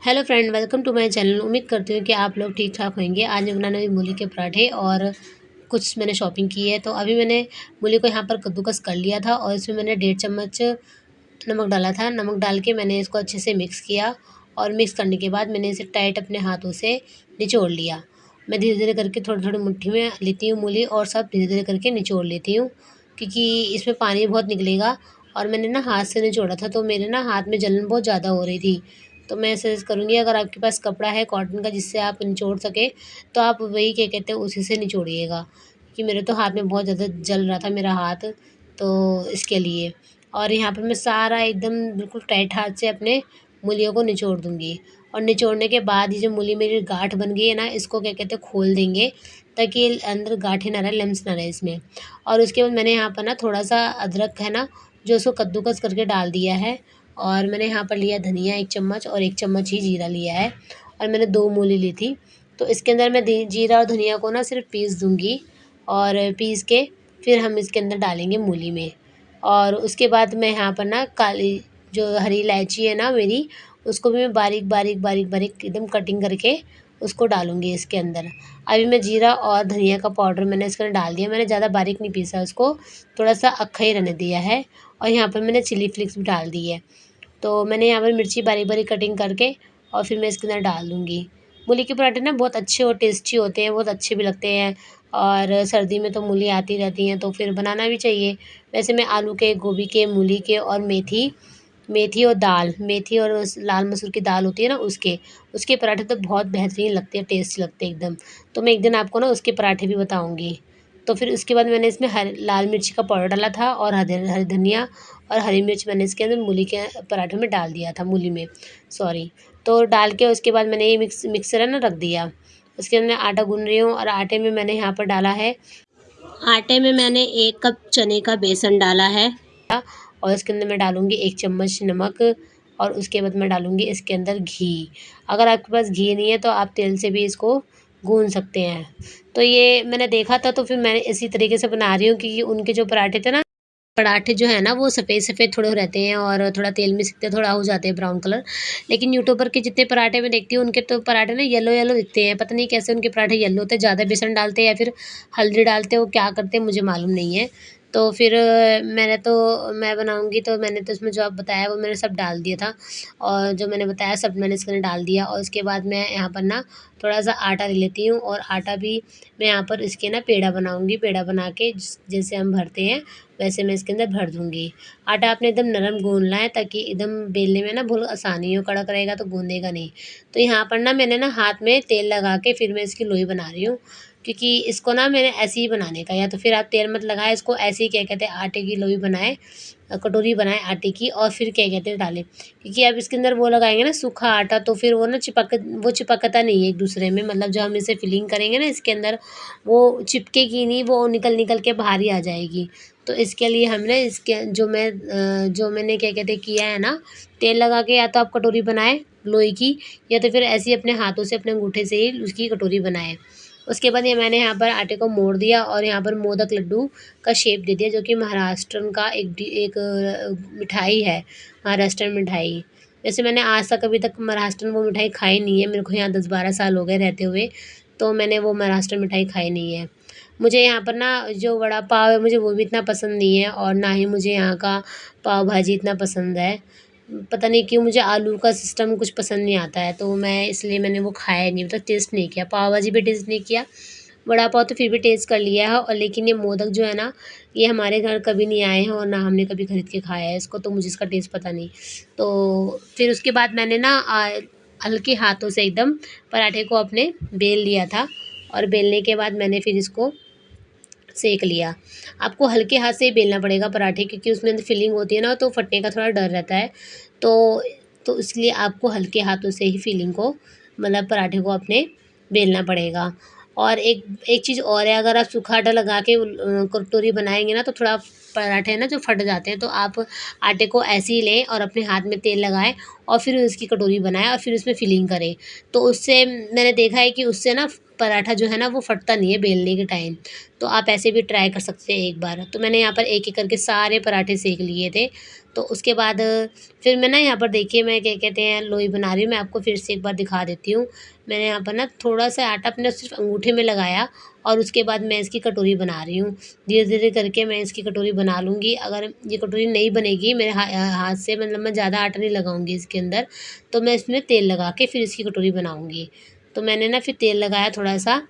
Hello friend, welcome to my channel. उम्मीद करती हूँ कि आप लोग ठीक ठाक होंगे। आज मैं बनाने वाली मूली के पराठे और कुछ मैंने शॉपिंग की है। तो अभी मैंने मूली को यहाँ पर कद्दूकस कर लिया था और इसमें मैंने 1.5 चम्मच नमक डाला था। नमक डाल के मैंने इसको अच्छे से मिक्स किया और मिक्स करने के बाद मैंने इसे टाइट अपने हाथों से निचोड़ लिया। मैं धीरे धीरे करके थोड़ी थोड़ी मुट्ठी में लेती हूँ मूली और सब धीरे धीरे करके निचोड़ लेती हूँ, क्योंकि इसमें पानी बहुत निकलेगा। और मैंने ना हाथ से निचोड़ा था तो मेरे ना हाथ में जलन बहुत ज़्यादा हो रही थी। तो मैं सजेस्ट करूँगी, अगर आपके पास कपड़ा है कॉटन का जिससे आप निचोड़ सकें तो आप वही क्या कहते हैं उसी से निचोड़िएगा, कि मेरे तो हाथ में बहुत ज़्यादा जल रहा था मेरा हाथ, तो इसके लिए। और यहाँ पर मैं सारा एकदम बिल्कुल टाइट हाथ से अपने मूलियों को निचोड़ दूँगी। और निचोड़ने के बाद ये जो मूली मेरी गाँठ बन गई है ना, इसको क्या कहते हैं खोल देंगे, ताकि अंदर गाँठें ना रहे, लम्स ना रहे इसमें। और उसके बाद मैंने यहाँ पर ना थोड़ा-सा अदरक है ना, जो उसको कद्दूकस करके डाल दिया है। और मैंने यहाँ पर लिया धनिया 1 चम्मच और 1 चम्मच ही जीरा लिया है। और मैंने 2 मूली ली थी। तो इसके अंदर मैं जीरा और धनिया को ना सिर्फ पीस दूँगी और पीस के फिर हम इसके अंदर डालेंगे मूली में। और उसके बाद मैं यहाँ पर ना काली जो हरी इलायची है ना मेरी, उसको भी मैं बारीक बारीक बारीक बारीक एकदम कटिंग करके उसको डालूँगी इसके अंदर। अभी मैं जीरा और धनिया का पाउडर मैंने इसके अंदर डाल दिया। मैंने ज़्यादा बारीक नहीं पीसा उसको, थोड़ा-सा अक्खा ही रहने दिया है। और यहाँ पर मैंने चिली फ्लेक्स भी डाल दी है। तो मैंने यहाँ पर मिर्ची बारीक-बारीक कटिंग करके और फिर मैं इसके अंदर डाल दूँगी। मूली के पराठे ना बहुत अच्छे और टेस्टी होते हैं, बहुत अच्छे भी लगते हैं। और सर्दी में तो मूली आती रहती हैं तो फिर बनाना भी चाहिए। वैसे मैं आलू के, गोभी के, मूली के और मेथी मेथी और दाल, मेथी और उस लाल मसूर की दाल होती है ना उसके पराठे तो बहुत बेहतरीन लगते हैं, टेस्टी लगते हैं एकदम। तो मैं एक दिन आपको ना उसके पराठे भी बताऊँगी। तो फिर उसके बाद मैंने इसमें लाल मिर्च का पाउडर डाला था और हरी धनिया और हरी मिर्च मैंने इसके अंदर मूली के पराठे में डाल दिया था, मूली में, सॉरी। तो डाल के उसके बाद मैंने ये मिक्सर है ना रख दिया। उसके अंदर आटा गूँध रही हूँ और आटे में मैंने यहाँ पर डाला है, आटे में मैंने 1 कप चने का बेसन डाला है। और इसके अंदर मैं डालूँगी 1 चम्मच नमक और उसके बाद मैं डालूँगी इसके अंदर घी। अगर आपके पास घी नहीं है तो आप तेल से भी इसको गूँध सकते हैं। तो ये मैंने देखा था तो फिर मैंने इसी तरीके से बना रही हूँ, क्योंकि उनके जो पराठे थे ना, पराठे जो है ना वो सफ़ेद-सफ़ेद थोड़े रहते हैं और थोड़ा तेल में सिकते थोड़ा हो जाते हैं ब्राउन कलर। लेकिन यूट्यूबर के जितने पराठे मैं देखती हूँ उनके तो पराठे ना येलो-येलो दिखते हैं। पता नहीं कैसे उनके पराठे येलो होते हैं, ज़्यादा बेसन डालते हैं या फिर हल्दी डालते हैं, वो क्या करते हैं मुझे मालूम नहीं है। तो फिर मैं बनाऊँगी तो मैंने तो उसमें जो आप बताया वो मैंने सब डाल दिया था। और जो मैंने बताया सब मैंने इसके अंदर डाल दिया। और उसके बाद मैं यहाँ पर ना थोड़ा-सा आटा ले लेती हूँ और आटा भी मैं यहाँ पर इसके ना पेड़ा बनाऊँगी। पेड़ा बना के जैसे हम भरते हैं वैसे मैं इसके अंदर भर दूँगी। आटा आपने एकदम नरम गूँथना है ताकि एकदम बेलने में ना बहुत आसानी हो, कड़क रहेगा तो गूँधेगा नहीं। तो यहाँ पर ना मैंने ना हाथ में तेल लगा के फिर मैं इसकी लोई बना रही हूँ, क्योंकि इसको ना मैंने ऐसे ही बनाने का, या तो फिर आप तेल मत लगाएँ, इसको ऐसे ही क्या कहते हैं आटे की लोई बनाएँ, कटोरी बनाएँ आटे की और फिर क्या कहते हैं डालें। क्योंकि आप इसके अंदर वो लगाएँगे ना सूखा आटा तो फिर वो चिपकता नहीं है एक दूसरे में, मतलब जो हम इसे फिलिंग करेंगे ना इसके अंदर, वो चिपकेगी नहीं, वो निकल के बाहर ही आ जाएगी। तो इसके लिए हमने इसके जो मैंने क्या कहते हैं किया है ना, तेल लगा के या तो आप कटोरी बनाएँ लोई की, या तो फिर ऐसे ही अपने हाथों से अपने अंगूठे से ही उसकी कटोरी बनाएँ। उसके बाद ये मैंने यहाँ पर आटे को मोड़ दिया और यहाँ पर मोदक लड्डू का शेप दे दिया, जो कि महाराष्ट्रन का एक मिठाई है, महाराष्ट्रन मिठाई। वैसे मैंने आज तक अभी तक महाराष्ट्रन वो मिठाई खाई नहीं है, मेरे को यहाँ 10-12 साल हो गए रहते हुए, तो मैंने वो महाराष्ट्रन मिठाई खाई नहीं है। मुझे यहाँ पर ना जो वड़ा पाव है मुझे वो भी इतना पसंद नहीं है और ना ही मुझे यहाँ का पाव भाजी इतना पसंद है। पता नहीं क्यों मुझे आलू का सिस्टम कुछ पसंद नहीं आता है, तो मैं इसलिए मैंने वो खाया नहीं, मतलब टेस्ट नहीं किया। पाव भाजी भी टेस्ट नहीं किया, वड़ा पाव तो फिर भी टेस्ट कर लिया है। और लेकिन ये मोदक जो है ना, ये हमारे घर कभी नहीं आए हैं और ना हमने कभी खरीद के खाया है इसको, तो मुझे इसका टेस्ट पता नहीं। तो फिर उसके बाद मैंने ना हल्के हाथों से एकदम पराठे को अपने बेल लिया था और बेलने के बाद मैंने फिर इसको सेक लिया। आपको हल्के हाथ से ही बेलना पड़ेगा पराठे, क्योंकि उसमें अंदर फिलिंग होती है ना, तो फटने का थोड़ा डर रहता है। तो इसलिए आपको हल्के हाथों से ही फिलिंग को, मतलब पराठे को अपने बेलना पड़ेगा। और एक एक चीज़ और है, अगर आप सूखा आटा लगा के कटोरी बनाएँगे ना तो थोड़ा पराठे हैं ना जो फट जाते हैं, तो आप आटे को ऐसे ही लें और अपने हाथ में तेल लगाएँ और फिर उसकी कटोरी बनाएँ और फिर उसमें फिलिंग करें। तो उससे मैंने देखा है कि उससे ना पराठा जो है ना वो फटता नहीं है बेलने के टाइम। तो आप ऐसे भी ट्राई कर सकते हैं एक बार। तो मैंने यहाँ पर एक-एक करके सारे पराठे सेक लिए थे। तो उसके बाद फिर मैं ना यहाँ पर देखिए मैं क्या कहते हैं लोई बना रही हूँ। मैं आपको फिर से एक बार दिखा देती हूँ। मैंने यहाँ पर ना थोड़ा-सा आटा अपने सिर्फ़ अंगूठे में लगाया और उसके बाद मैं इसकी कटोरी बना रही हूँ। धीरे-धीरे करके मैं इसकी कटोरी बना लूँगी। अगर ये कटोरी नहीं बनेगी मेरे हाथ से, मतलब मैं ज़्यादा आटा नहीं लगाऊँगी इसके अंदर, तो मैं इसमें तेल लगा के फिर इसकी कटोरी बनाऊँगी। तो मैंने ना फिर तेल लगाया थोड़ा-सा,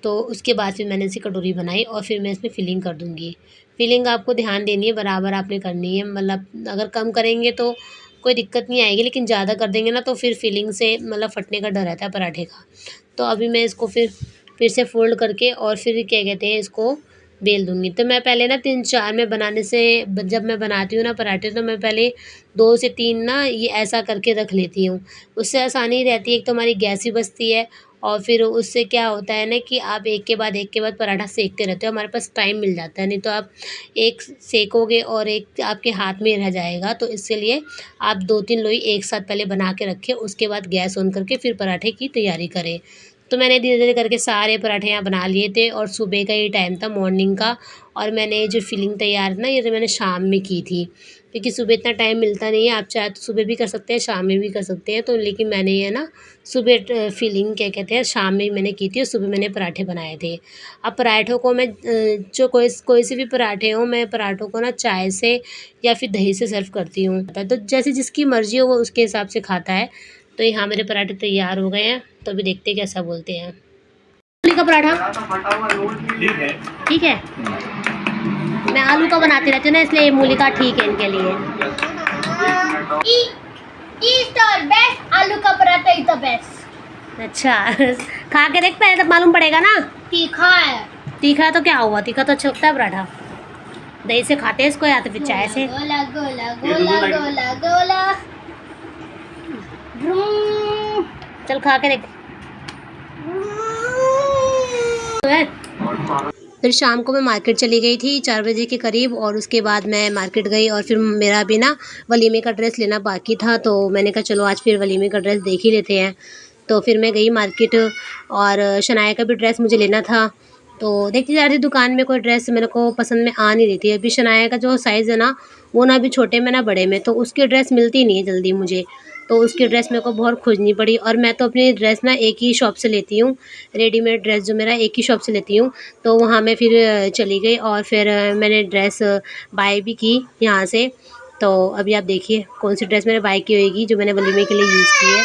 तो उसके बाद फिर मैंने इसकी कटोरी बनाई और फिर मैं इसमें फिलिंग कर दूँगी। फिलिंग आपको ध्यान देनी है, बराबर आपने करनी है, मतलब अगर कम करेंगे तो कोई दिक्कत नहीं आएगी, लेकिन ज़्यादा कर देंगे ना तो फिर फिलिंग से मतलब फटने का डर रहता है पराठे का। तो अभी मैं इसको फिर से फ़ोल्ड करके और फिर क्या कहते हैं इसको बेल दूँगी। तो मैं पहले ना 3-4 में बनाने से जब मैं बनाती हूँ ना पराठे, तो मैं पहले 2 से 3 ना ये ऐसा करके रख लेती हूँ। उससे आसानी रहती है, एक तो हमारी गैस भी बचती है और फिर उससे क्या होता है ना कि आप एक के बाद पराठा सेकते रहते हो, हमारे पास टाइम मिल जाता है। नहीं तो आप एक सेकोगे और एक आपके हाथ में रह जाएगा, तो इसके लिए आप 2-3 लोई एक साथ पहले बना के रखें, उसके बाद गैस ऑन करके फिर पराठे की तैयारी करें। तो मैंने धीरे-धीरे करके सारे पराठे यहाँ बना लिए थे और सुबह का ये टाइम था, मॉर्निंग का। और मैंने जो फिलिंग तैयार ना ये तो मैंने शाम में की थी, क्योंकि सुबह इतना टाइम मिलता नहीं है। आप चाहे तो सुबह भी कर सकते हैं, शाम में भी कर सकते हैं, तो लेकिन मैंने ये ना सुबह फिलिंग क्या कहते हैं शाम में मैंने की थी और सुबह मैंने पराठे बनाए थे। अब पराठों को मैं जो कोई से भी पराठे हों, मैं पराठों को ना चाय से या फिर दही से सर्व करती हूँ। तो जैसे जिसकी मर्ज़ी हो वो उसके हिसाब से खाता है। तो यहाँ मेरे पराठे तैयार हो गए हैं, तो अभी देखते हैं कैसा बोलते हैं। मूली का पराठा ठीक है। ठीक है। मैं आलू का बनाती रहती हूँ ना, इसलिए ये मूली का ठीक है इनके लिए। स्टार बेस्ट, आलू का पराठा इज द बेस्ट। अच्छा खा के देख पहले तब मालूम पड़ेगा ना। तीखा है। तीखा है तो क्या हुआ, तीखा तो अच्छा लगता है पराठा। दही से खाते हैं इसको या तो फिर चाय से। गोला गोला गोला गोला गोला। चल खा के देख। फिर शाम को मैं मार्केट चली गई थी 4 बजे के करीब, और उसके बाद मैं मार्केट गई और फिर मेरा भी ना वलीमे का ड्रेस लेना बाकी था, तो मैंने कहा चलो आज फिर वलीमे का ड्रेस देख ही लेते हैं। तो फिर मैं गई मार्केट और शनाया का भी ड्रेस मुझे लेना था। तो देखती जा रही थी दुकान में, कोई ड्रेस मेरे को पसंद में आ नहीं रही थी। अभी शनाया का जो साइज़ है ना वो ना अभी छोटे में ना बड़े में, तो उसकी ड्रेस मिलती नहीं है जल्दी मुझे। तो उसकी ड्रेस मेरे को बहुत खोजनी पड़ी, और मैं तो अपनी ड्रेस ना एक ही शॉप से लेती हूँ, रेडीमेड ड्रेस जो मेरा एक ही शॉप से लेती हूँ। तो वहाँ मैं फिर चली गई और फिर मैंने ड्रेस बाय भी की यहाँ से। तो अभी आप देखिए कौन सी ड्रेस मैंने बाय की होगी जो मैंने वलीमे के लिए यूज़ की है।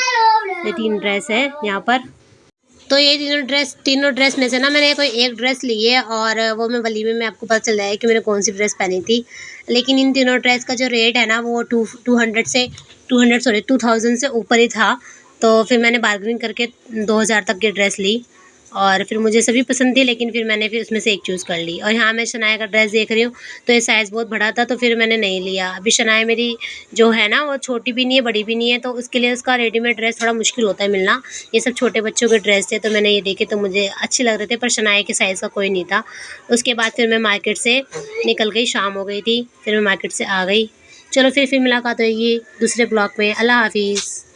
ये 3 ड्रेस है यहाँ पर। तो ये तीनों ड्रेस में से ना मैंने कोई एक ड्रेस ली है, और वो मैं वलीमे में आपको पता चल जाएगा कि मैंने कौन सी ड्रेस पहनी थी। लेकिन इन तीनों ड्रेस का जो रेट है ना वो 2000 से ऊपर ही था। तो फिर मैंने बार्गेनिंग करके 2000 तक की ड्रेस ली, और फिर मुझे सभी पसंद थी, लेकिन फिर मैंने फिर उसमें से एक चूज़ कर ली। और यहाँ मैं शनाया का ड्रेस देख रही हूँ, तो ये साइज़ बहुत बड़ा था तो फिर मैंने नहीं लिया। अभी शनाया मेरी जो है ना वो छोटी भी नहीं है बड़ी भी नहीं है, तो उसके लिए उसका रेडीमेड ड्रेस थोड़ा मुश्किल होता है मिलना। ये सब छोटे बच्चों के ड्रेस थे, तो मैंने ये देखे तो मुझे अच्छे लग रहे थे, पर शनाया के साइज़ का कोई नहीं था। उसके बाद फिर मैं मार्केट से निकल गई, शाम हो गई थी, फिर मैं मार्केट से आ गई। चलो फिर मुलाकात होगी दूसरे ब्लॉग में। अल्लाह हाफ़िज़।